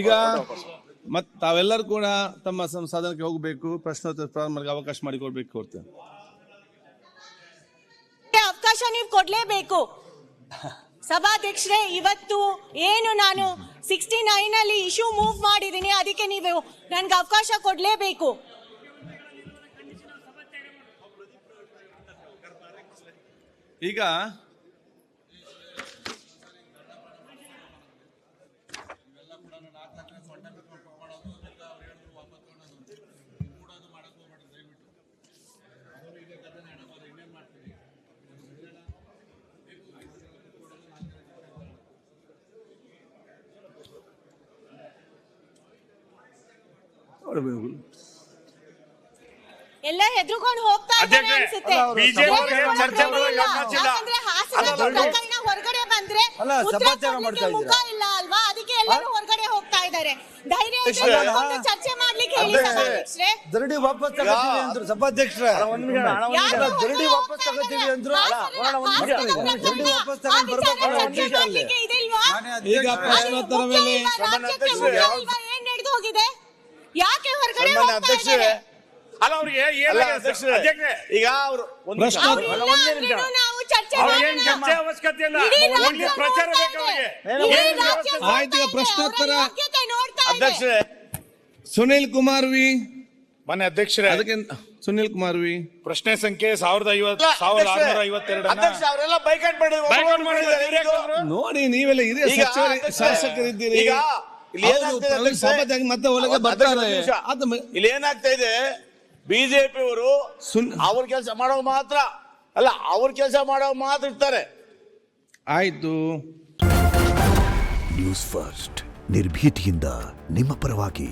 ಈಗ ಮತ್ ತಾವೆಲ್ಲರೂ ಕೂಡ ತಮ್ಮ ಸಂಸಾಧನಕ್ಕೆ ಹೋಗಬೇಕು, ಪ್ರಶ್ನೋತ್ತರ ಪ್ರಾರಂಭಕ್ಕೆ ಅವಕಾಶ ಮಾಡಿಕೊಡ್ಬೇಕು ಕೋರ್ತೇನೆ. ಅವಕಾಶ ನೀವು ಕೊಡ್ಲೇಬೇಕು ಸಭಾಧ್ಯಕ್ಷರೇ. ಇವತ್ತು ಏನು ನಾನು 69 ಅಲ್ಲಿ ಇಶ್ಯೂ ಮೂವ್ ಮಾಡಿದೀನಿ, ಅದಕ್ಕೆ ನೀವು ನನ್ಗೆ ಅವಕಾಶ ಕೊಡ್ಲೇಬೇಕು. ಈಗ ಎಲ್ಲ ಹೆದರ್ಕೊಂಡು ಹೋಗ್ತಾ ಇದ್ದಾರೆ ಅನ್ಸುತ್ತೆ. ಯಾಕಂದ್ರೆ ಹಾಸನದ ಪ್ರಕರಣ ಹೊರಗಡೆ ಬಂದ್ರೆ ಉತ್ತರ ಕೊಡ್ಲಿಕ್ಕೆ ಮುಖ ಇಲ್ಲ ಅಲ್ವಾ, ಅದಕ್ಕೆ ಎಲ್ಲರೂ ಹೊರಗಡೆ ಹೋಗ್ತಾ ಇದ್ದಾರೆ. ಧೈರ್ಯ ಇದ್ರೆ ಚರ್ಚೆ ಮಾಡ್ಲಿಕ್ಕೆ ಹೇಳಿ ಸಭಾಧ್ಯಕ್ಷರೇ. ದರಡಿ ವಾಪಸ್ ತಗೋತೀವಿ ಅಂದ್ರು ಸಭಾಧ್ಯಕ್ಷರೇ. ದರಡಿ ವಾಪಸ್ ತಗೋತೀವಿ ಅಂದ್ರು. ದರಡಿ ವಾಪಸ್ ತಗೊಂಡು ಬರ್ಬೇಕು. ಈಗ ಪ್ರಶ್ನೋತ್ತರ ವೇಳೆ ಏನ್ ನಡೆದು ಹೋಗಿದೆ, ಯಾಕೆ ಹೊರಗಡೆ ಹೋಗ್ತಾ ಇದ್ದಾರೆ? ಅಲ್ಲ ಅವ್ರಿಗೆ ಈಗ ಅವರು ನಾವು ಚರ್ಚೆ ಅವಶ್ಯಕತೆ ಇಲ್ಲ, ಪ್ರಚಾರ ಬೇಕು ಅವ್ರಿಗೆ. ಆಯ್ತು, ಈಗ ಪ್ರಶ್ನೋತ್ತರ. ಅಧ್ಯಕ್ಷರೇ, ಸುನಿಲ್ ಕುಮಾರ್ ವಿ. ಮನೆ ಅಧ್ಯಕ್ಷರೇ, ಅದಕ್ಕೆ ಸುನಿಲ್ ಕುಮಾರ್ ವಿ. ಪ್ರಶ್ನೆ ಸಂಖ್ಯೆ 1652 ಅವರೆಲ್ಲ ಬೈಕಾಟ್ ಮಾಡಿದ್ರು. ನೋಡಿ, ನೀವೆಲ್ಲ ಇದೇ ಶಾಸಕರಿದ್ದೀರಿ. ಮತ್ತೆ ಒಳಗೆ ಬರ್ತಾರೆ. ಇಲ್ಲಿ ಏನಾಗ್ತಾ ಇದೆ, ಬಿಜೆಪಿ ಅವರು ಅವ್ರ ಕೆಲಸ ಮಾಡೋ ಮಾತ್ರ ಅಲ್ಲ, ಅವ್ರ ಕೆಲಸ ಮಾಡೋ ಮಾತ್ರ ಇರ್ತಾರೆ. ಆಯ್ತು. ನ್ಯೂಸ್ ಫಸ್ಟ್ ನಿರ್ಭೀತಿಯಿಂದ ನಿಮ್ಮ ಪರವಾಗಿ.